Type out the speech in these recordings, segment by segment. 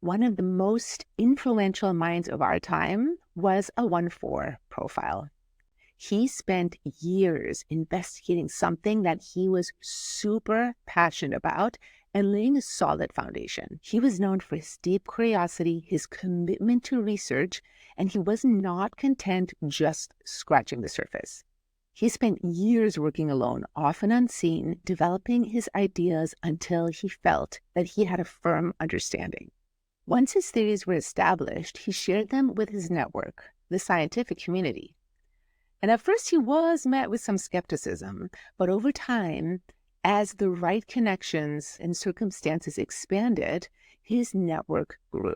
One of the most influential minds of our time was a 1-4 profile. He spent years investigating something that he was super passionate about and laying a solid foundation. He was known for his deep curiosity, his commitment to research, and he was not content just scratching the surface. He spent years working alone, often unseen, developing his ideas until he felt that he had a firm understanding. Once his theories were established, he shared them with his network, the scientific community. And at first he was met with some skepticism, but over time, as the right connections and circumstances expanded, his network grew.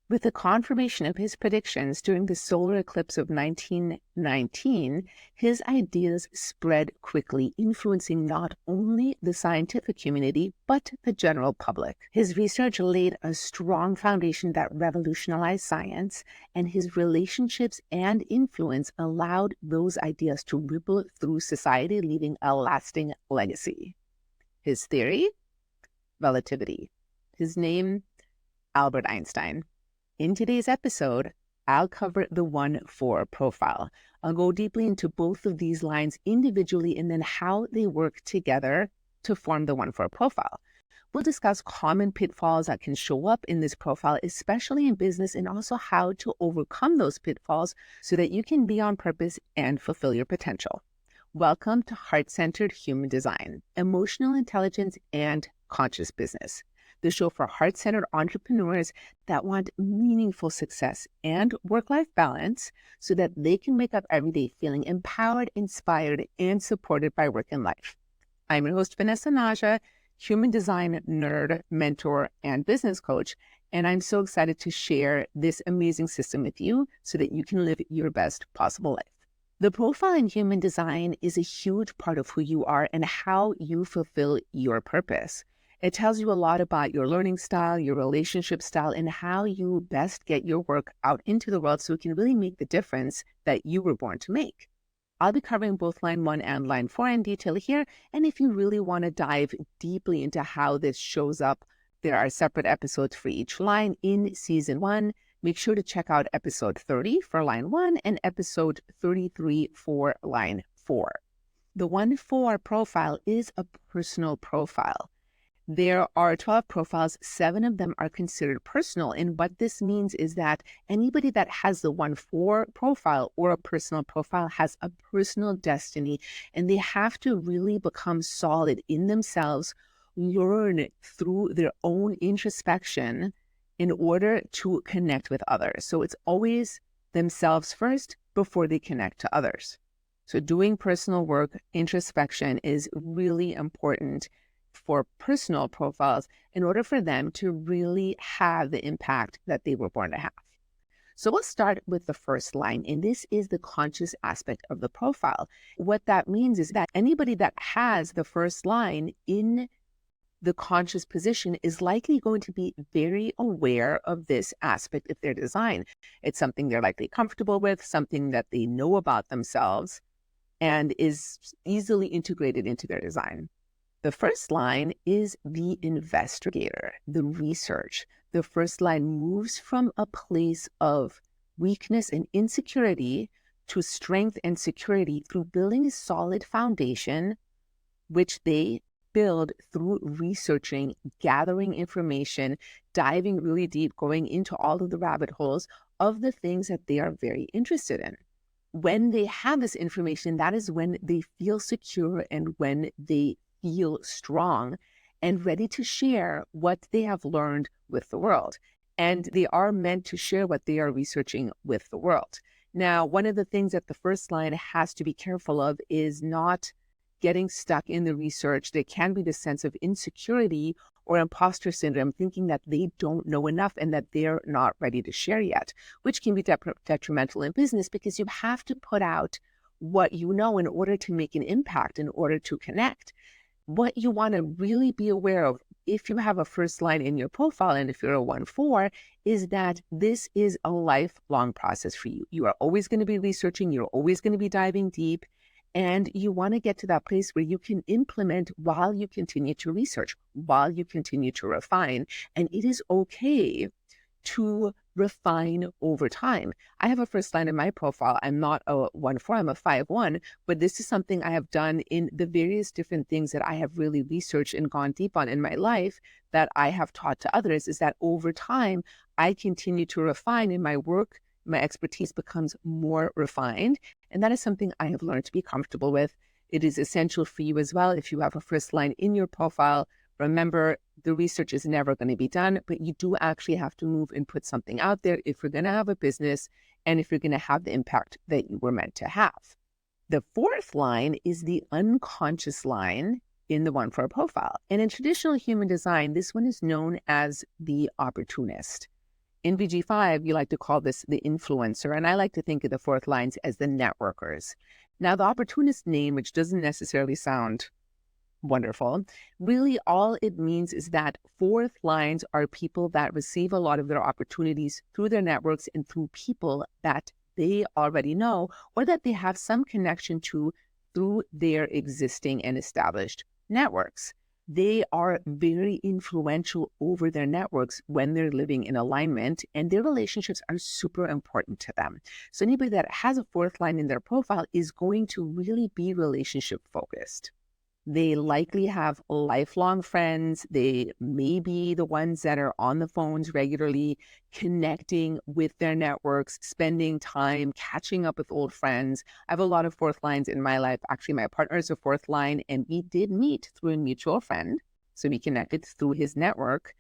With the confirmation of his predictions during the solar eclipse of 1919, his ideas spread quickly, influencing not only the scientific community, but the general public. His research laid a strong foundation that revolutionized science, and his relationships and influence allowed those ideas to ripple through society, leaving a lasting legacy. His theory? Relativity. His name? Albert Einstein. In today's episode, I'll cover the 1-4 profile. I'll go deeply into both of these lines individually and then how they work together to form the 1-4 profile. We'll discuss common pitfalls that can show up in this profile, especially in business, and also how to overcome those pitfalls so that you can be on purpose and fulfill your potential. Welcome to Heart-Centered Human Design, Emotional Intelligence, and Conscious Business, the show for heart-centered entrepreneurs that want meaningful success and work-life balance so that they can wake up every day feeling empowered, inspired, and supported by work and life. I'm your host, Vanessa Naja, human design nerd, mentor, and business coach, and I'm so excited to share this amazing system with you so that you can live your best possible life. The profile in human design is a huge part of who you are and how you fulfill your purpose. It tells you a lot about your learning style, your relationship style, and how you best get your work out into the world so it can really make the difference that you were born to make. I'll be covering both line 1 and line 4 in detail here, and if you really want to dive deeply into how this shows up, there are separate episodes for each line in season 1. Make sure to check out episode 30 for line 1 and episode 33 for line 4. The 1-4 profile is a personal profile. There are 12 profiles, 7 of them are considered personal. And what this means is that anybody that has the 1-4 profile or a personal profile has a personal destiny, and they have to really become solid in themselves, learn through their own introspection in order to connect with others. So it's always themselves first before they connect to others. So doing personal work, introspection is really important for personal profiles in order for them to really have the impact that they were born to have. So let's start with the first line, and this is the conscious aspect of the profile. What that means is that anybody that has the first line in the conscious position is likely going to be very aware of this aspect of their design. It's something they're likely comfortable with, something that they know about themselves, and is easily integrated into their design. The first line is the investigator, the research. The first line moves from a place of weakness and insecurity to strength and security through building a solid foundation, which they build through researching, gathering information, diving really deep, going into all of the rabbit holes of the things that they are very interested in. When they have this information, that is when they feel secure and when they feel strong and ready to share what they have learned with the world. And they are meant to share what they are researching with the world. Now, one of the things that the first line has to be careful of is not getting stuck in the research. There can be this sense of insecurity or imposter syndrome, thinking that they don't know enough and that they're not ready to share yet, which can be detrimental in business because you have to put out what you know in order to make an impact, in order to connect. What you want to really be aware of if you have a first line in your profile and if you're a 1-4 is that this is a lifelong process for you. You are always going to be researching. You're always going to be diving deep. And you want to get to that place where you can implement while you continue to research, while you continue to refine. And it is okay to refine over time. I have a first line in my profile. I'm not a 1-4, I'm a 5-1, but this is something I have done in the various different things that I have really researched and gone deep on in my life that I have taught to others, is that over time, I continue to refine in my work. My expertise becomes more refined. And that is something I have learned to be comfortable with. It is essential for you as well. If you have a first line in your profile, remember, the research is never going to be done, but you do actually have to move and put something out there if you're going to have a business and if you're going to have the impact that you were meant to have. The fourth line is the unconscious line in the 1-4 profile. And in traditional human design, this one is known as the opportunist. In VG5, you like to call this the influencer, and I like to think of the fourth lines as the networkers. Now, the opportunist name, which doesn't necessarily sound wonderful, really all it means is that fourth lines are people that receive a lot of their opportunities through their networks and through people that they already know or that they have some connection to through their existing and established networks. They are very influential over their networks when they're living in alignment, and their relationships are super important to them. So anybody that has a fourth line in their profile is going to really be relationship focused. They likely have lifelong friends. They may be the ones that are on the phones regularly, connecting with their networks, spending time, catching up with old friends. I have a lot of fourth lines in my life. Actually, my partner is a fourth line, and we did meet through a mutual friend. So we connected through his network.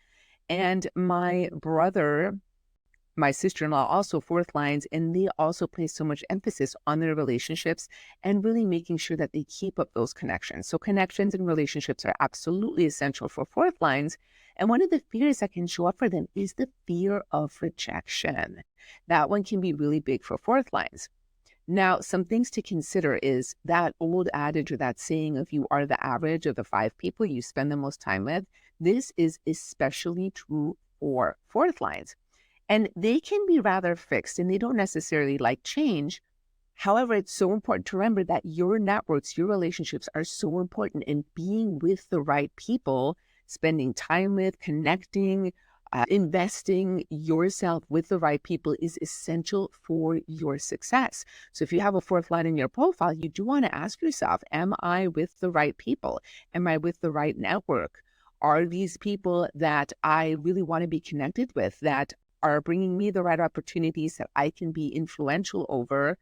And my brother, my sister-in-law, also fourth lines, and they also place so much emphasis on their relationships and really making sure that they keep up those connections. So connections and relationships are absolutely essential for fourth lines. And one of the fears that can show up for them is the fear of rejection. That one can be really big for fourth lines. Now, some things to consider is that old adage or that saying of you are the average of the 5 people you spend the most time with. This is especially true for fourth lines. And they can be rather fixed and they don't necessarily like change. However, it's so important to remember that your networks, your relationships are so important, and being with the right people, spending time with, connecting, investing yourself with the right people is essential for your success. So if you have a fourth line in your profile, you do want to ask yourself, am I with the right people? Am I with the right network? Are these people that I really want to be connected with, that are bringing me the right opportunities that I can be influential over?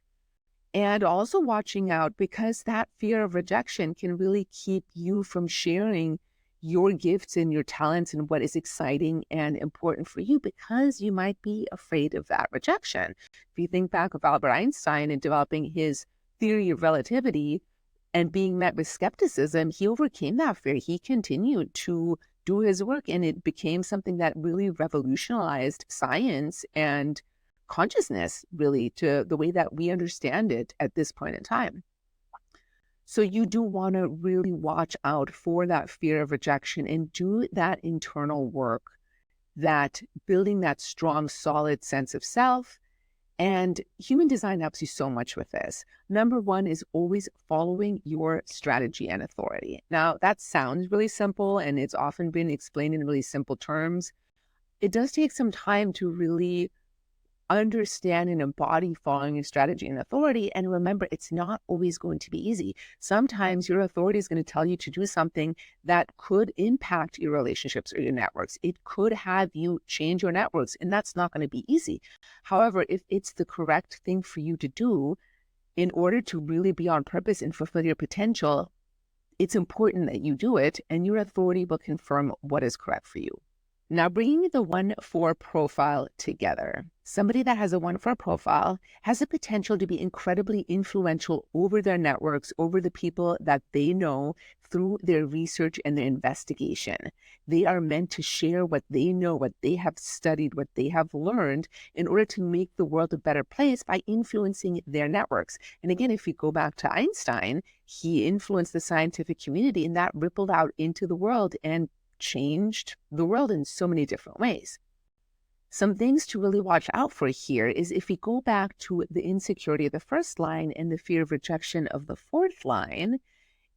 And also watching out, because that fear of rejection can really keep you from sharing your gifts and your talents and what is exciting and important for you, because you might be afraid of that rejection. If you think back of Albert Einstein and developing his theory of relativity and being met with skepticism, he overcame that fear. He continued to do his work, and it became something that really revolutionized science and consciousness, really, to the way that we understand it at this point in time. So you do want to really watch out for that fear of rejection and do that internal work, that building that strong, solid sense of self. And human design helps you so much with this. Number one is always following your strategy and authority. Now, that sounds really simple, and it's often been explained in really simple terms. It does take some time to really understand and embody following your strategy and authority. And remember, it's not always going to be easy. Sometimes your authority is going to tell you to do something that could impact your relationships or your networks. It could have you change your networks, and that's not going to be easy. However, if it's the correct thing for you to do in order to really be on purpose and fulfill your potential, it's important that you do it, and your authority will confirm what is correct for you. Now, bringing the 1-4 profile together, somebody that has a 1-4 profile has the potential to be incredibly influential over their networks, over the people that they know through their research and their investigation. They are meant to share what they know, what they have studied, what they have learned in order to make the world a better place by influencing their networks. And again, if you go back to Einstein, he influenced the scientific community, and that rippled out into the world and changed the world in so many different ways. Some things to really watch out for here is if we go back to the insecurity of the first line and the fear of rejection of the fourth line,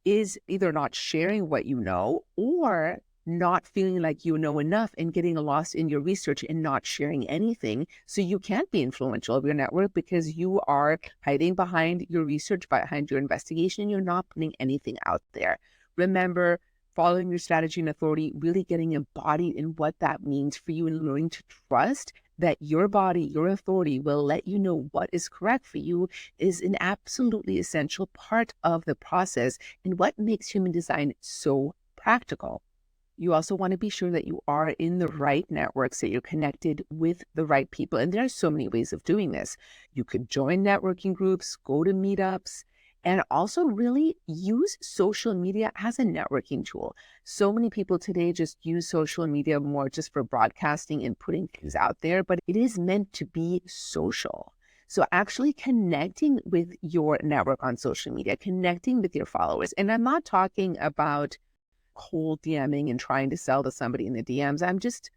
is either not sharing what you know or not feeling like you know enough and getting lost in your research and not sharing anything. So you can't be influential of your network because you are hiding behind your research, behind your investigation. You're not putting anything out there. Remember, following your strategy and authority, really getting embodied in what that means for you and learning to trust that your body, your authority will let you know what is correct for you is an absolutely essential part of the process and what makes human design so practical. You also want to be sure that you are in the right networks, that you're connected with the right people. And there are so many ways of doing this. You could join networking groups, go to meetups, and also really use social media as a networking tool. So many people today just use social media more just for broadcasting and putting things out there, but it is meant to be social. So actually connecting with your network on social media, connecting with your followers. And I'm not talking about cold DMing and trying to sell to somebody in the DMs. I'm just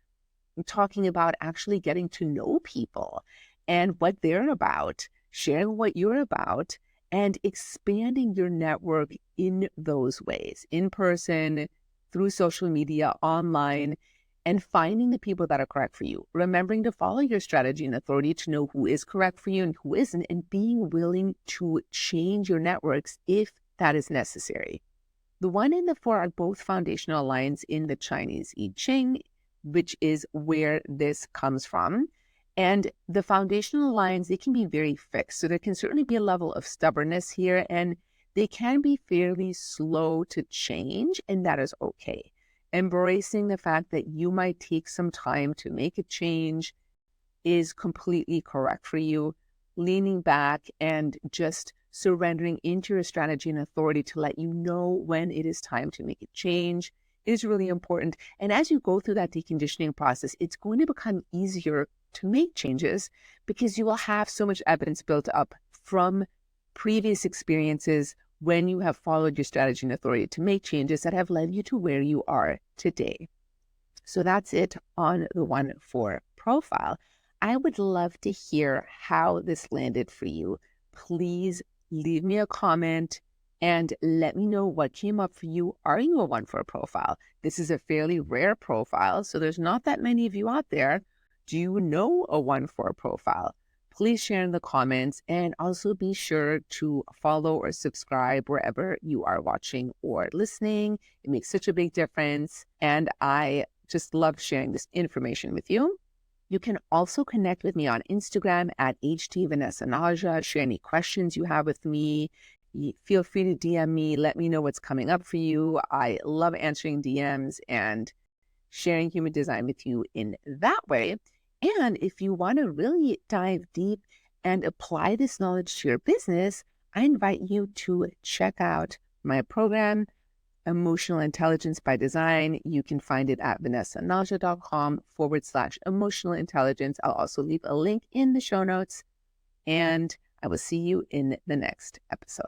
talking about actually getting to know people and what they're about, sharing what you're about, and expanding your network in those ways, in person, through social media, online, and finding the people that are correct for you. Remembering to follow your strategy and authority to know who is correct for you and who isn't, and being willing to change your networks if that is necessary. The 1 and the 4 are both foundational lines in the Chinese I Ching, which is where this comes from. And the foundational lines, they can be very fixed. So there can certainly be a level of stubbornness here, and they can be fairly slow to change, and that is okay. Embracing the fact that you might take some time to make a change is completely correct for you. Leaning back and just surrendering into your strategy and authority to let you know when it is time to make a change is really important. And as you go through that deconditioning process, it's going to become easier to make changes because you will have so much evidence built up from previous experiences when you have followed your strategy and authority to make changes that have led you to where you are today. So that's it on the 1-4 profile. I would love to hear how this landed for you. Please leave me a comment and let me know what came up for you. Are you a 1-4 profile? This is a fairly rare profile, so there's not that many of you out there. Do you know a 1-4 profile? Please share in the comments, and also be sure to follow or subscribe wherever you are watching or listening. It makes such a big difference, and I just love sharing this information with you. You can also connect with me on Instagram at @HTVanessa. Share any questions you have with me. Feel free to DM me. Let me know what's coming up for you. I love answering DMs and sharing human design with you in that way. And if you want to really dive deep and apply this knowledge to your business, I invite you to check out my program, Emotional Intelligence by Design. You can find it at vanessanaja.com/emotional intelligence. I'll also leave a link in the show notes, and I will see you in the next episode.